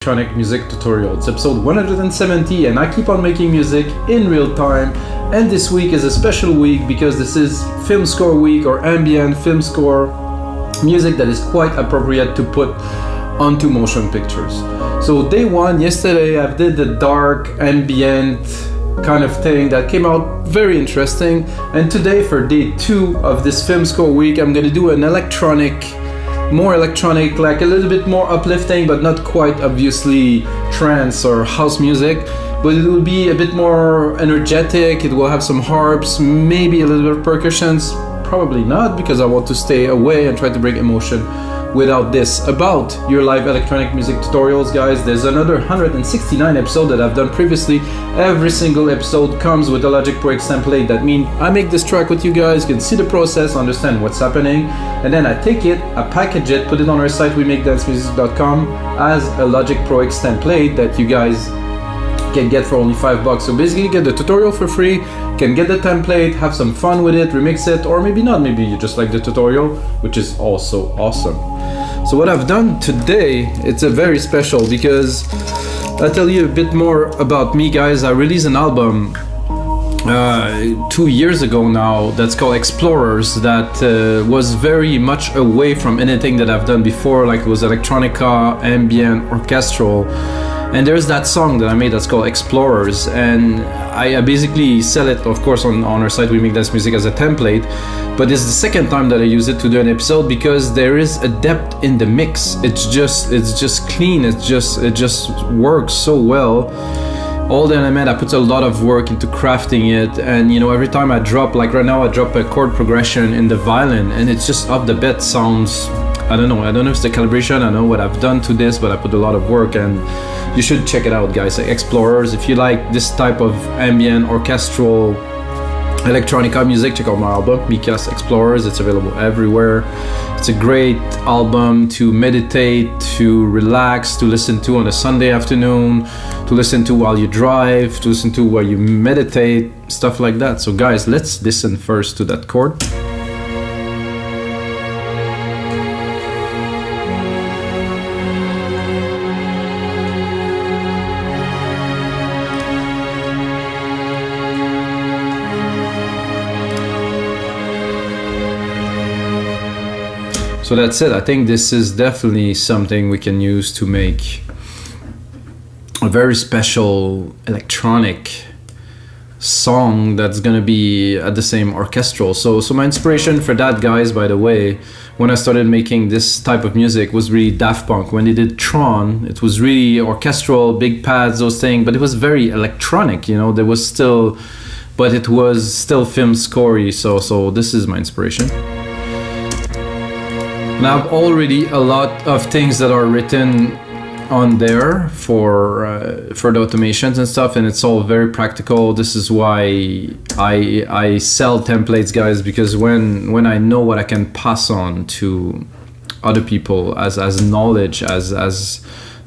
Electronic music tutorial. It's episode 170 and I keep on making music in real time, and this week is a special week because this is film score week, or ambient film score music that is quite appropriate to put onto motion pictures. So day one, yesterday, I did the dark ambient kind of thing that came out very interesting, and today for day two of this film score week I'm gonna do an more electronic, like a little bit more uplifting, but not quite obviously trance or house music, but it will be a bit more energetic. It will have some harps, maybe a little bit of percussions, probably not, because I want to stay away and try to bring emotion without this. About your live electronic music tutorials, guys, there's another 169 episodes that I've done previously. Every single episode comes with a Logic Pro X template. That means I make this track with you guys, you can see the process, understand what's happening, and then I take it, I package it, put it on our site, wemakedancemusic.com, as a Logic Pro X template that you guys can get for only $5. So basically you get the tutorial for free, can get the template, have some fun with it, remix it, or maybe not, maybe you just like the tutorial, which is also awesome. So what I've done today, it's a very special, because I'll tell you a bit more about me, guys. I released an album 2 years ago now that's called Explorers, that was very much away from anything that I've done before, like it was electronica, ambient, orchestral. And there's that song that I made that's called Explorers, and I basically sell it, of course, on our site, We Make Dance Music, as a template. But it's the second time that I use it to do an episode, because there is a depth in the mix. It's just clean. It just works so well. All the element, I put a lot of work into crafting it, and you know, every time I drop, like right now, I drop a chord progression in the violin, and it's just off the bat sounds. I don't know if it's the calibration, I know what I've done to this, but I put a lot of work, and you should check it out, guys. Explorers, if you like this type of ambient, orchestral, electronica music, check out my album, Mika's Explorers. It's available everywhere. It's a great album to meditate, to relax, to listen to on a Sunday afternoon, to listen to while you drive, to listen to while you meditate, stuff like that. So guys, let's listen first to that chord. So that's it. I think this is definitely something we can use to make a very special electronic song that's gonna be at the same orchestral. So my inspiration for that, guys, by the way, when I started making this type of music, was really Daft Punk. When they did Tron, it was really orchestral, big pads, those things, but it was very electronic, you know, but it was still film scorey. So this is my inspiration. And I have already a lot of things that are written on there for the automations and stuff, and it's all very practical. This is why I sell templates, guys, because when I know what I can pass on to other people as knowledge, as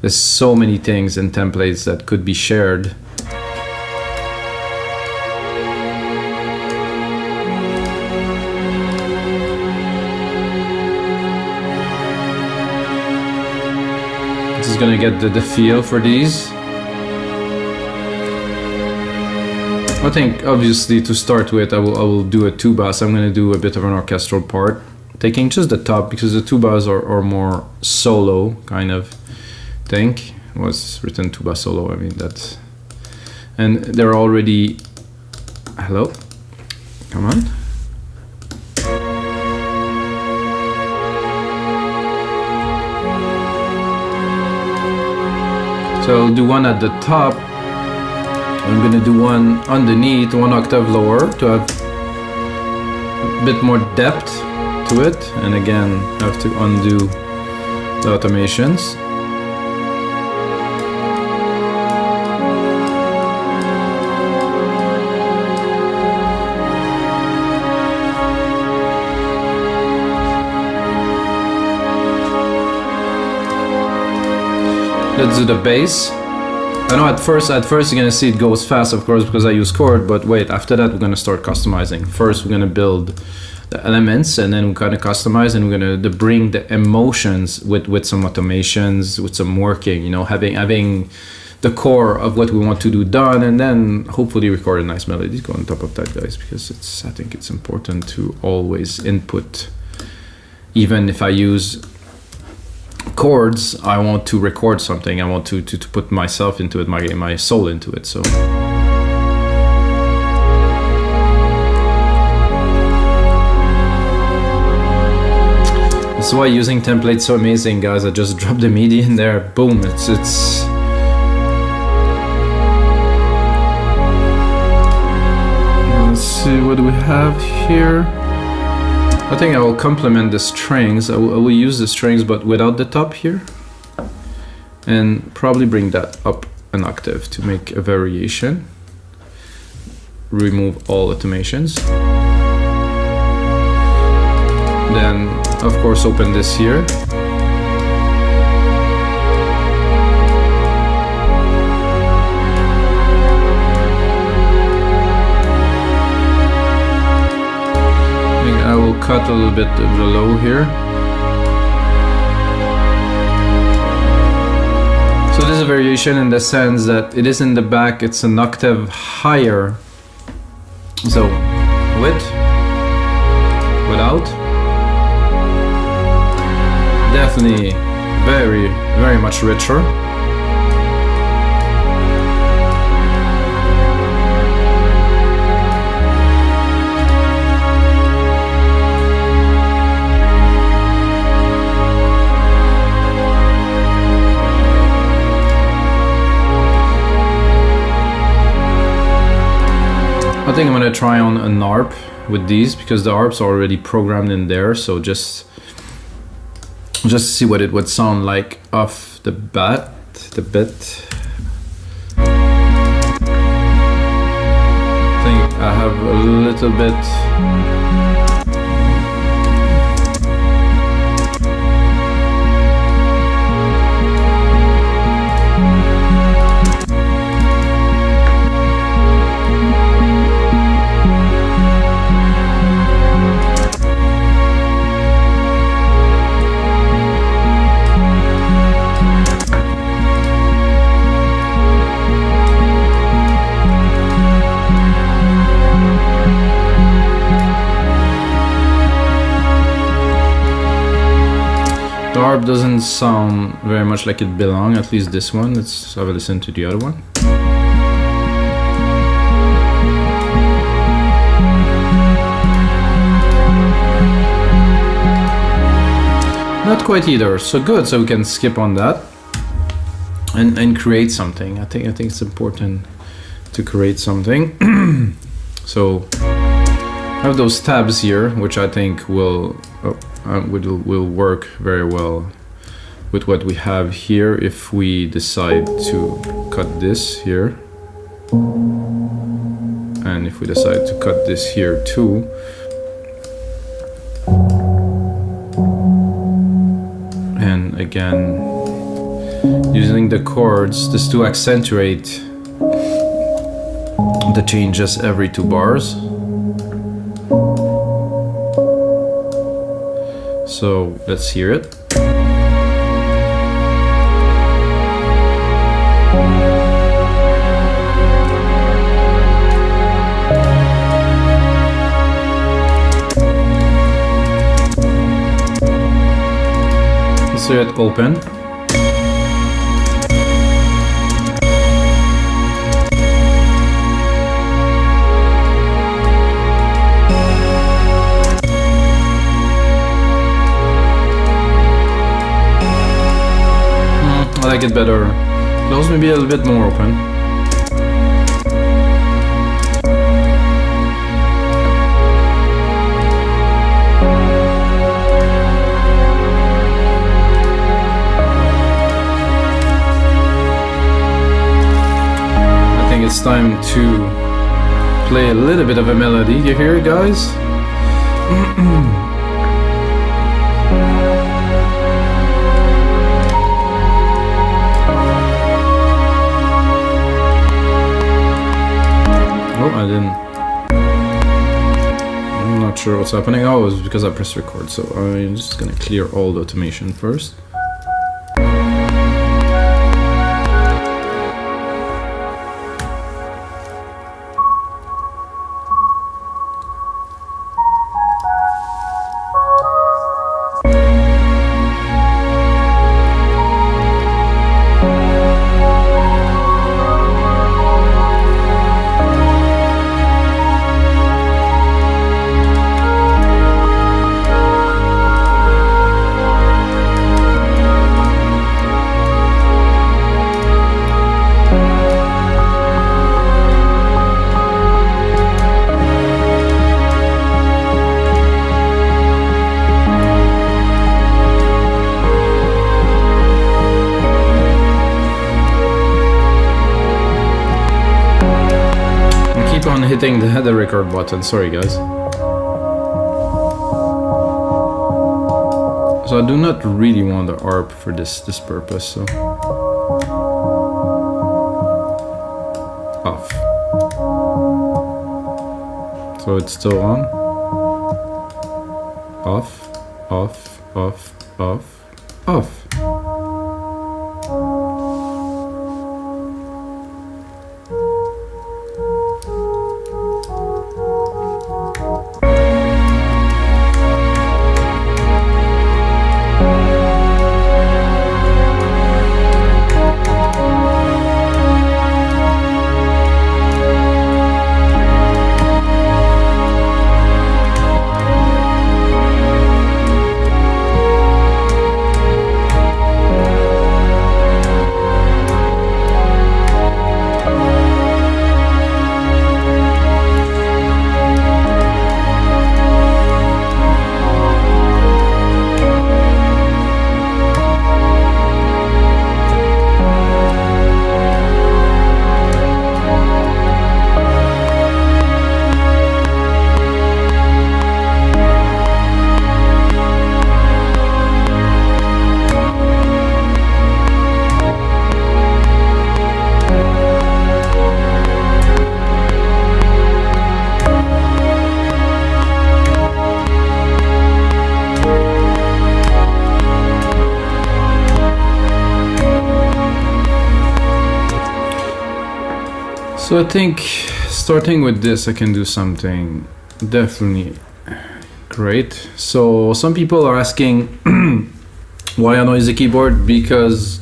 there's so many things in templates that could be shared. Is gonna get the feel for these. I think obviously to start with I will do a tubas. I'm gonna do a bit of an orchestral part, taking just the top, because the tubas are more solo kind of thing. It was written tuba solo, I mean that's, and they're already, hello, come on. So I'll do one at the top. I'm gonna do one underneath, one octave lower, to have a bit more depth to it. And again, I have to undo the automations. Let's do the bass. I know at first you're gonna see it goes fast, of course, because I use Chord, but wait, after that we're gonna start customizing. First we're gonna build elements, and then we kind of customize, and we're gonna bring the emotions with some automations, with some working, you know, having the core of what we want to do done, and then hopefully record a nice melody go on top of that, guys, because I think it's important to always input. Even if I use chords, I want to record something. I want to put myself into it, my soul into it. So that's why using templates is so amazing, guys. I just drop the MIDI in there, boom, it's let's see what do we have here. I think I will complement the strings. I will use the strings but without the top here, and probably bring that up an octave to make a variation. Remove all automations. Then of course open this here. I will cut a little bit of the low here. So this is a variation in the sense that it is in the back, it's an octave higher. So with, without, definitely very much richer. I think I'm gonna try on an ARP with these because the ARPs are already programmed in there, so just see what it would sound like off the bat, the bit. I think I have a little bit. The harp doesn't sound very much like it belongs, at least this one. Let's have a listen to the other one. Not quite either, so good, so we can skip on that and create something. I think it's important to create something. So I have those tabs here, which I think will work very well with what we have here if we decide to cut this here, and if we decide to cut this here too. And again, using the chords just to accentuate the changes every 2 bars. So let's hear it. Let's hear it open. I like it better. Close maybe a little bit more open. I think it's time to play a little bit of a melody. You hear it, guys? Oh, I didn't. I'm not sure what's happening. Oh, it's because I pressed record. So I'm just gonna clear all the automation first. Hitting the header record button, sorry guys. So I do not really want the ARP for this purpose, so off. So it's still on. Off, off, off, off, off. So I think starting with this, I can do something definitely great. So some people are asking why I noise the keyboard, because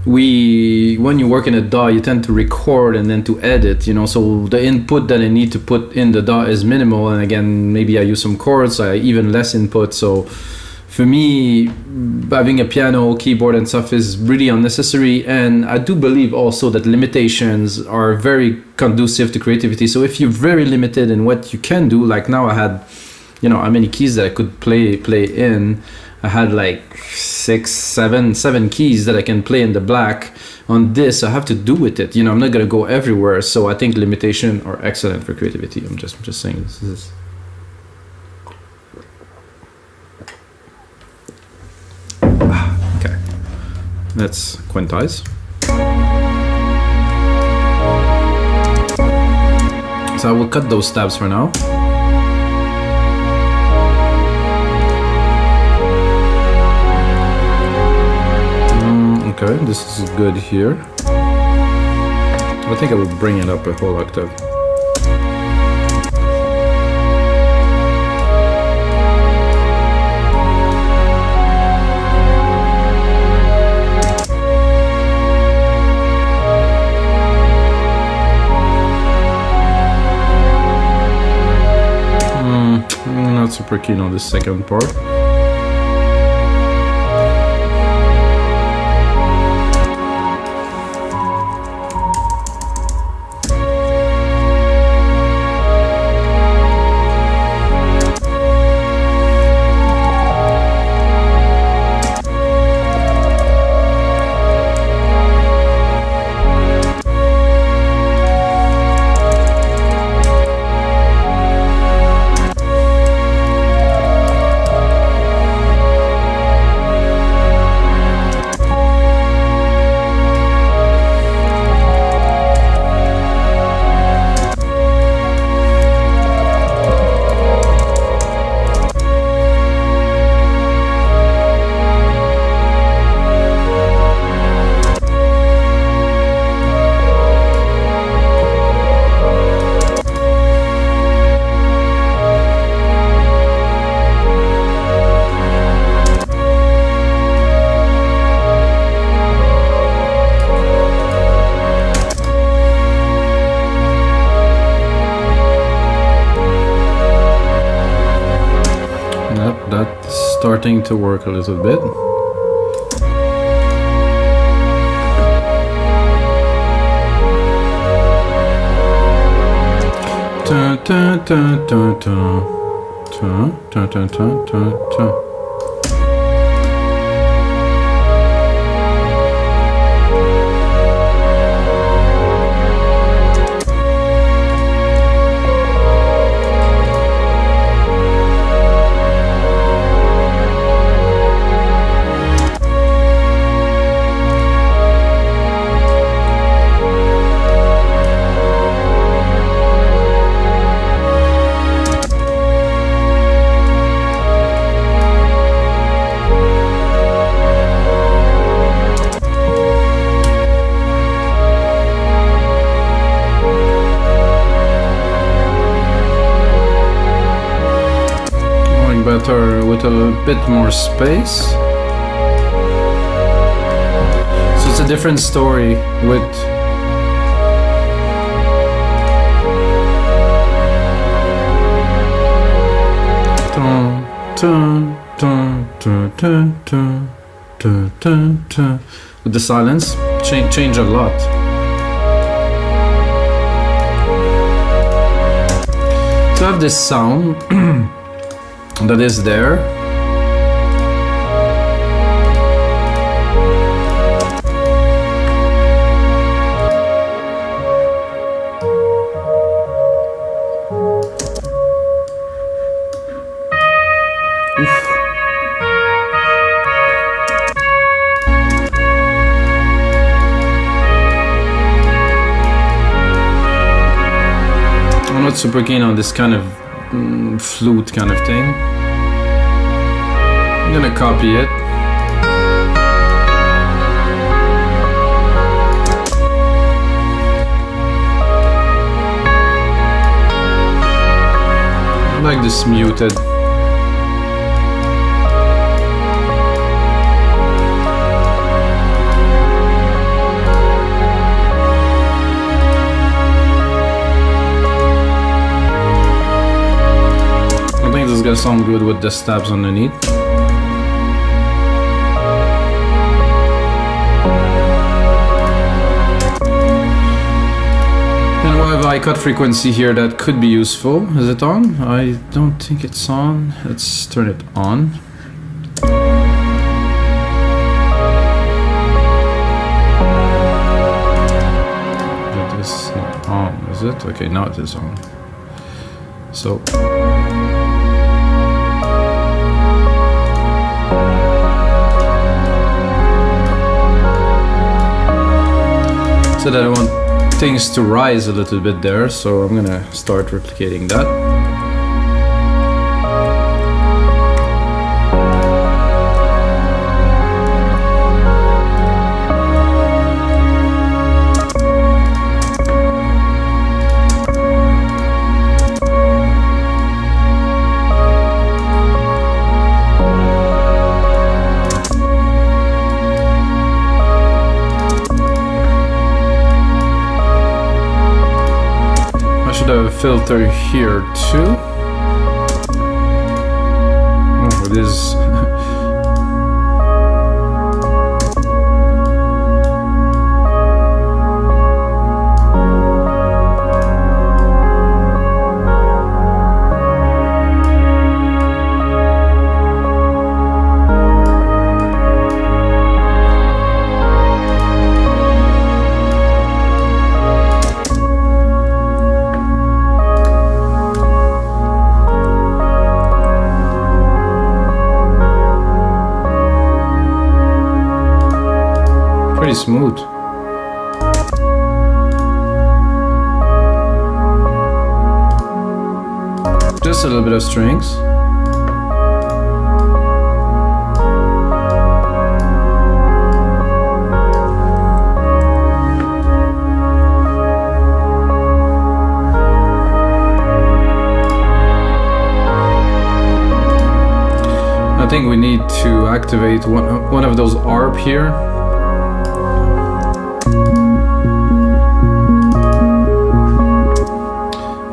when you work in a DAW, you tend to record and then to edit, you know, so the input that I need to put in the DAW is minimal, and again, maybe I use some chords, even less input. So for me, having a piano, keyboard and stuff is really unnecessary, and I do believe also that limitations are very conducive to creativity. So if you're very limited in what you can do, like now I had, you know, how many keys that I could play in. I had like seven keys that I can play in the black. On this, I have to do with it. You know, I'm not gonna go everywhere. So I think limitations are excellent for creativity. I'm just saying this is. Okay, let's quantize. So I will cut those tabs for now. Okay, this is good here. I think I will bring it up a whole octave. Not super keen on this second part. starting to work a little bit. Ta ta ta ta ta ta ta ta ta ta. Better with a bit more space. So it's a different story with with the silence change a lot. To have this sound that is there. Oof. I'm not super keen on this kind of flute kind of thing. I'm gonna copy it. I like this muted. I think this is gonna sound good with the stabs underneath. High cut frequency here that could be useful. Is it on? I don't think it's on. Let's turn it on. It is not on, is it? Okay, now it is on. So that I want things to rise a little bit there, so I'm gonna start replicating that. A filter here too. Oh, it is. Pretty smooth. Just a little bit of strings. I think we need to activate one of those ARP here.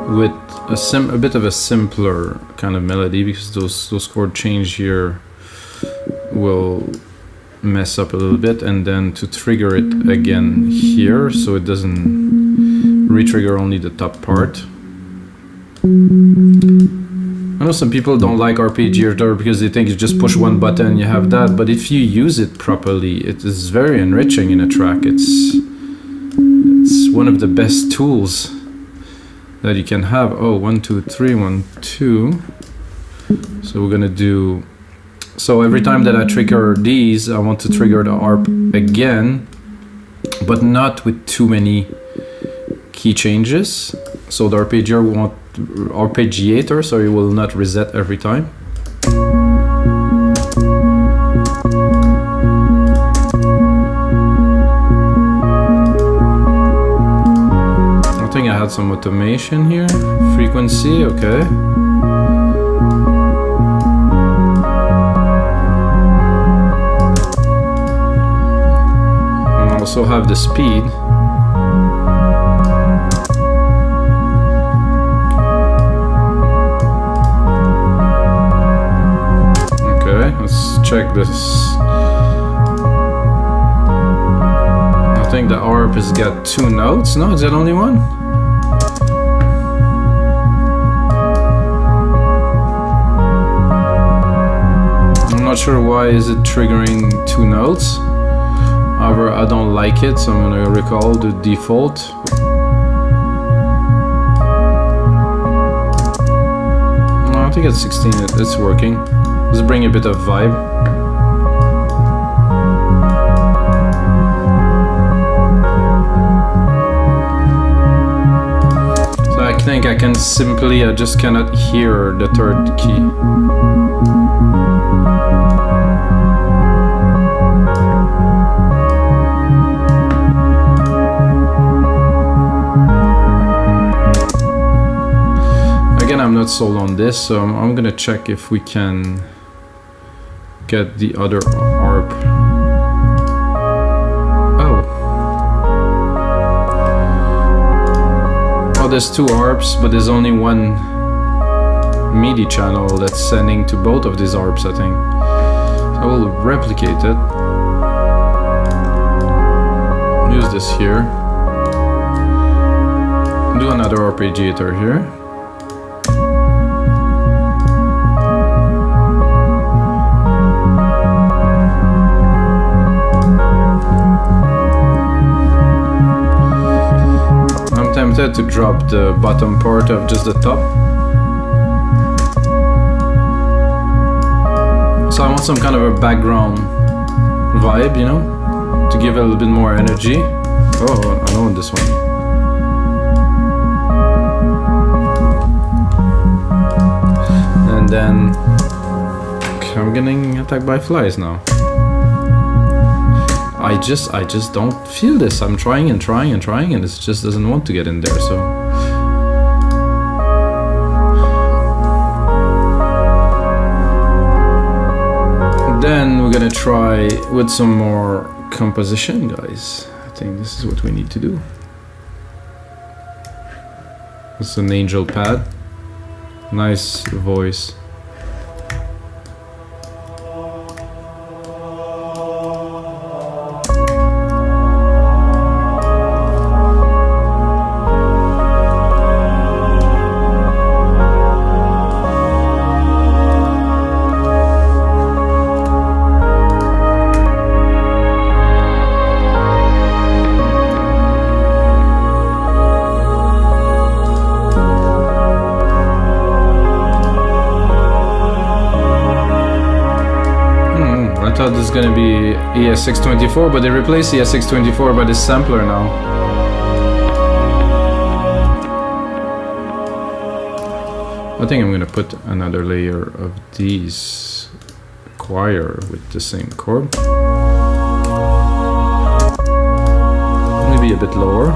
With a bit of a simpler kind of melody, because those chord change here will mess up a little bit, and then to trigger it again here so it doesn't re-trigger only the top part. I know some people don't like arpeggiator because they think you just push one button and you have that, but if you use it properly, it is very enriching in a track. It's one of the best tools that you can have. Oh, 1, 2, 3, 1, 2. So we're gonna do, so every time that I trigger these, I want to trigger the arp again, but not with too many key changes. So the arpeggiator, so it will not reset every time. I think I had some automation here. Frequency, okay. I also have the speed. Let's check this. I think the ARP has got 2 notes. No, is that only one? I'm not sure why is it triggering 2 notes. However, I don't like it, so I'm gonna recall the default. No, I think it's 16. It's working. Let's bring a bit of vibe. So I think I can simply, I just cannot hear the 3rd key. Again, I'm not sold on this, so I'm gonna check if we can get the other ARP. Oh, there's 2 ARPs, but there's only one MIDI channel that's sending to both of these ARPs, I think. So I will replicate it. Use this here. Do another arpeggiator here. To drop the bottom part of just the top. So I want some kind of a background vibe, you know, to give it a little bit more energy. Oh, I know this one. And then okay, I'm getting attacked by flies now. I just don't feel this. I'm trying and trying and trying, and it just doesn't want to get in there. So then we're gonna try with some more composition, guys. I think this is what we need to do. It's an angel pad. Nice voice. This is gonna be ES624, but they replaced ES624 by this sampler now. I think I'm gonna put another layer of these choir with the same chord. Maybe a bit lower.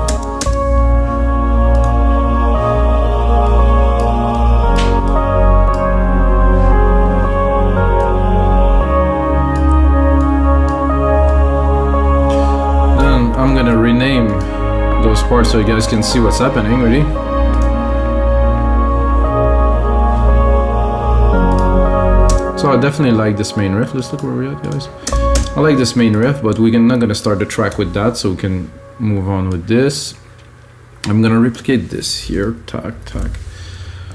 I'm gonna rename those parts so you guys can see what's happening. Ready? So I definitely like this main riff. Let's look where we're at, guys. I like this main riff, but we're not gonna start the track with that, so we can move on with this. I'm gonna replicate this here, tack.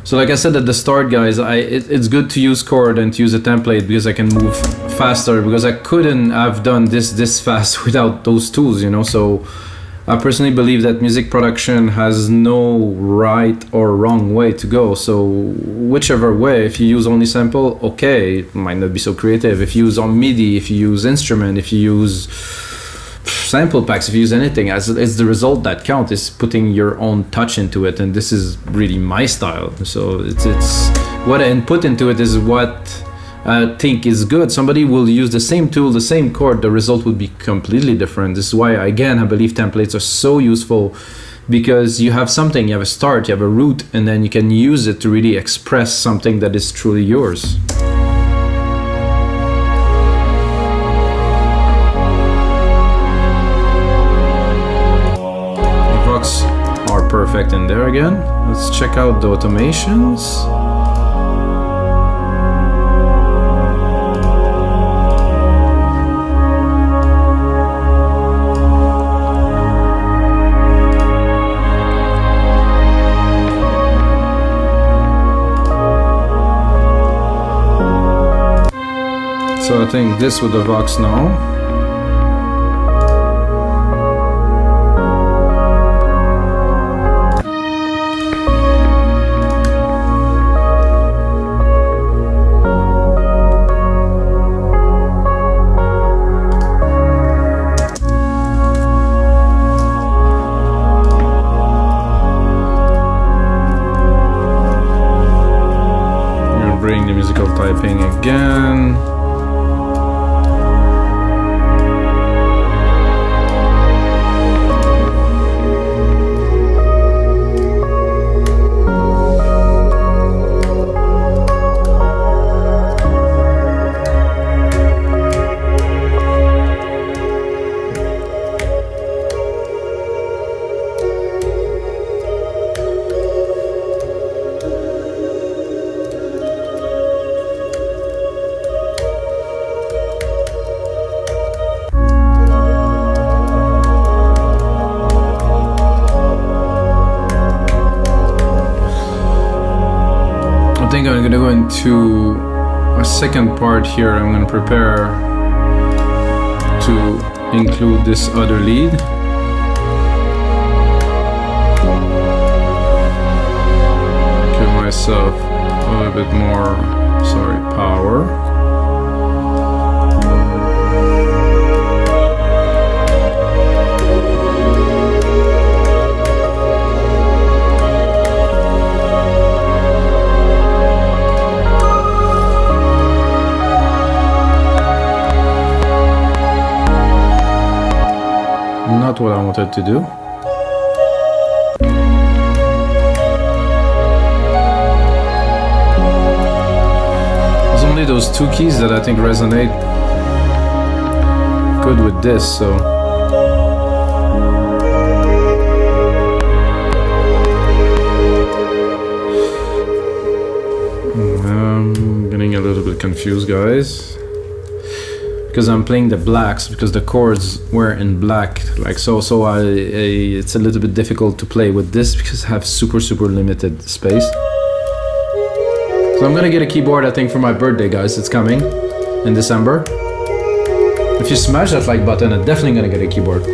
So like I said at the start, guys, it's good to use Chord and to use a template because I can move faster, because I couldn't have done this fast without those tools, you know. So I personally believe that music production has no right or wrong way to go. So whichever way, if you use only sample, okay, it might not be so creative. If you use on MIDI, if you use instrument, if you use sample packs, if you use anything, as it's the result that counts, is putting your own touch into it, and this is really my style. So it's what I input into it is what I think is good. Somebody will use the same tool, the same chord, the result would be completely different. This is why, again, I believe templates are so useful, because you have something, you have a start, you have a root, and then you can use it to really express something that is truly yours. Are perfect in there again. Let's check out the automations. So I think this with the Vox now. Typing again. I think I'm gonna go into a second part here. I'm gonna prepare to include this other lead. Give myself a little bit more, power. Not what I wanted to do. There's only those two keys that I think resonate good with this, so I'm getting a little bit confused, guys, because I'm playing the blacks, because the chords were in black, like so it's a little bit difficult to play with this because I have super limited space. So I'm gonna get a keyboard, I think, for my birthday, guys. It's coming in December. If you smash that like button, I'm definitely gonna get a keyboard.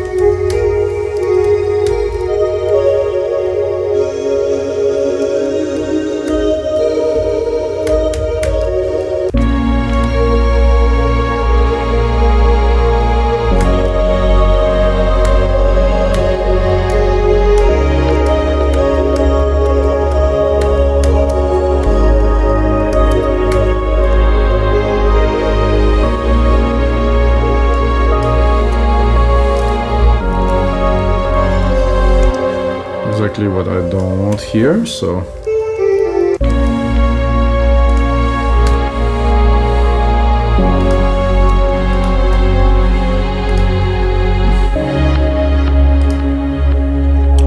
Exactly what I don't want here, so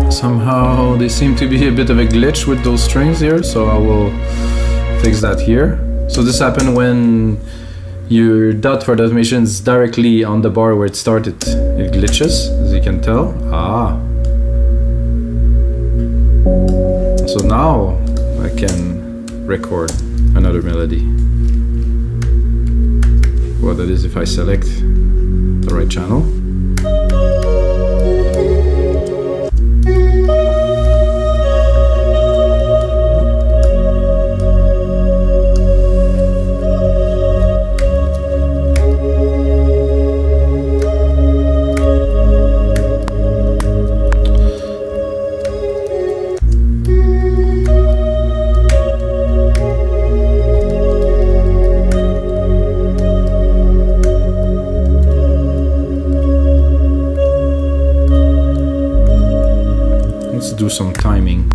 somehow they seem to be a bit of a glitch with those strings here, so I will fix that here. So this happened when your dot for the automation is directly on the bar where it started. It glitches, as you can tell. So now I can record another melody. Well, that is if I select the right channel. Let's do some timing.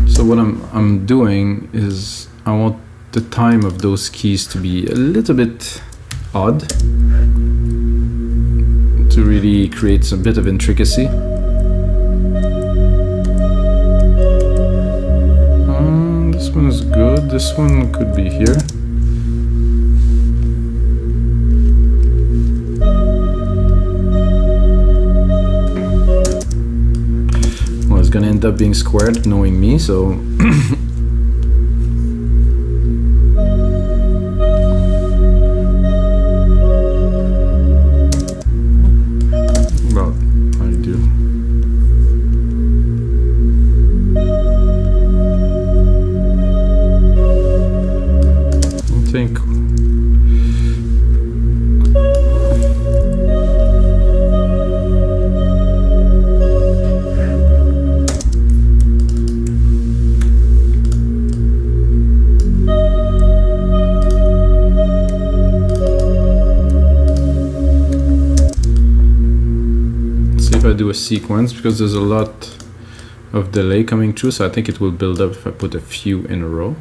So what I'm doing is I want the time of those keys to be a little bit odd, to really create some bit of intricacy. This one is good. This one could be here. Well, it's gonna end up being squared, knowing me, so do a sequence, because there's a lot of delay coming through, so I think it will build up if I put a few in a row.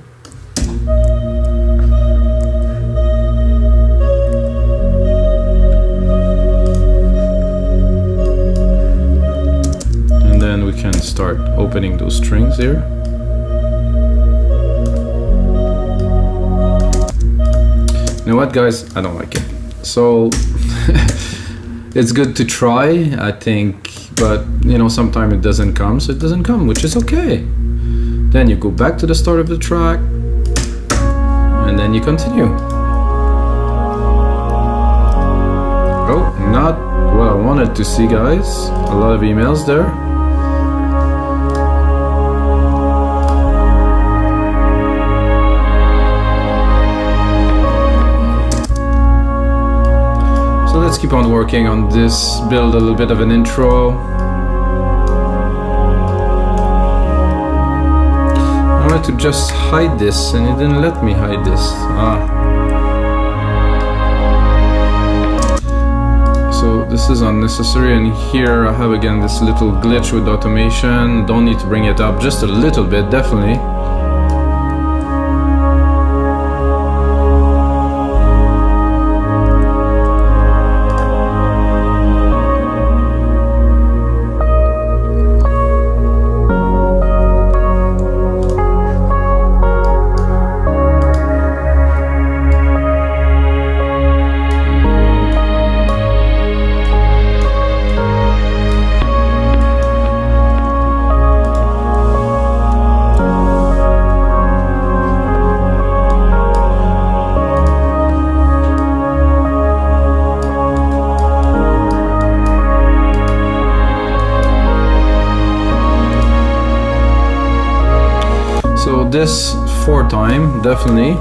And then we can start opening those strings here. You know what, guys? I don't like it. So it's good to try, I think, but you know, sometimes it doesn't come, so it doesn't come, which is okay. Then you go back to the start of the track, and then you continue. Oh, not what I wanted to see, guys. A lot of emails there. Let's keep on working on this, build a little bit of an intro. I wanted to just hide this and it didn't let me hide this. So this is unnecessary, and here I have again this little glitch with automation. Don't need to bring it up, just a little bit, definitely. So this 4 time, definitely.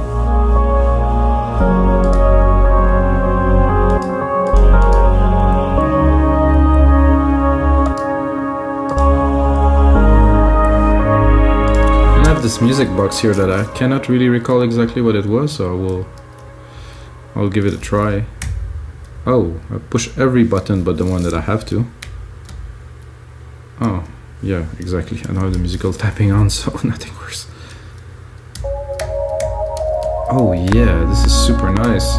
And I have this music box here that I cannot really recall exactly what it was, so I'll give it a try. Oh, I push every button but the one that I have to. Oh, yeah, exactly. I don't have the musical tapping on, so nothing worse. Oh yeah, this is super nice.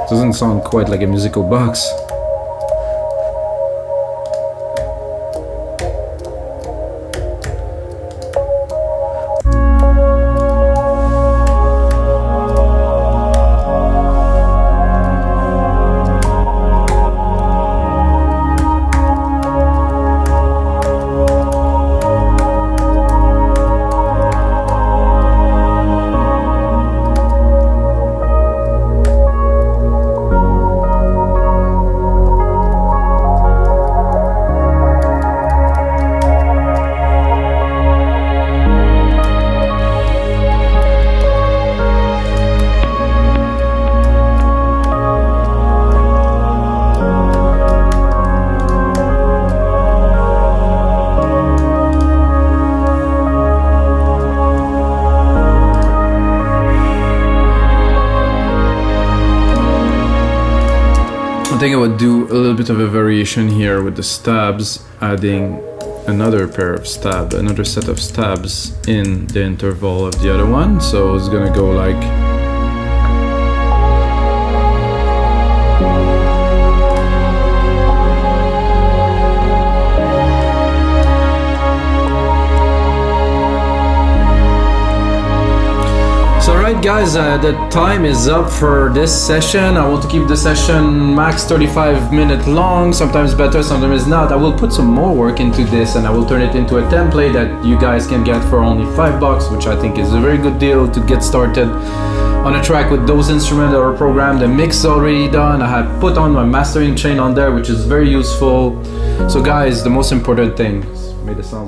Doesn't sound quite like a musical box. I think I would do a little bit of a variation here with the stabs, adding another set of stabs in the interval of the other one. So it's gonna go like so. Alright guys, the time is up for this session. I want to keep the session max 35-minute long, sometimes better, sometimes not. I will put some more work into this and I will turn it into a template that you guys can get for only $5, which I think is a very good deal to get started on a track with those instruments that are programmed. The mix is already done. I have put on my mastering chain on there, which is very useful. So guys, the most important thing, made the sounds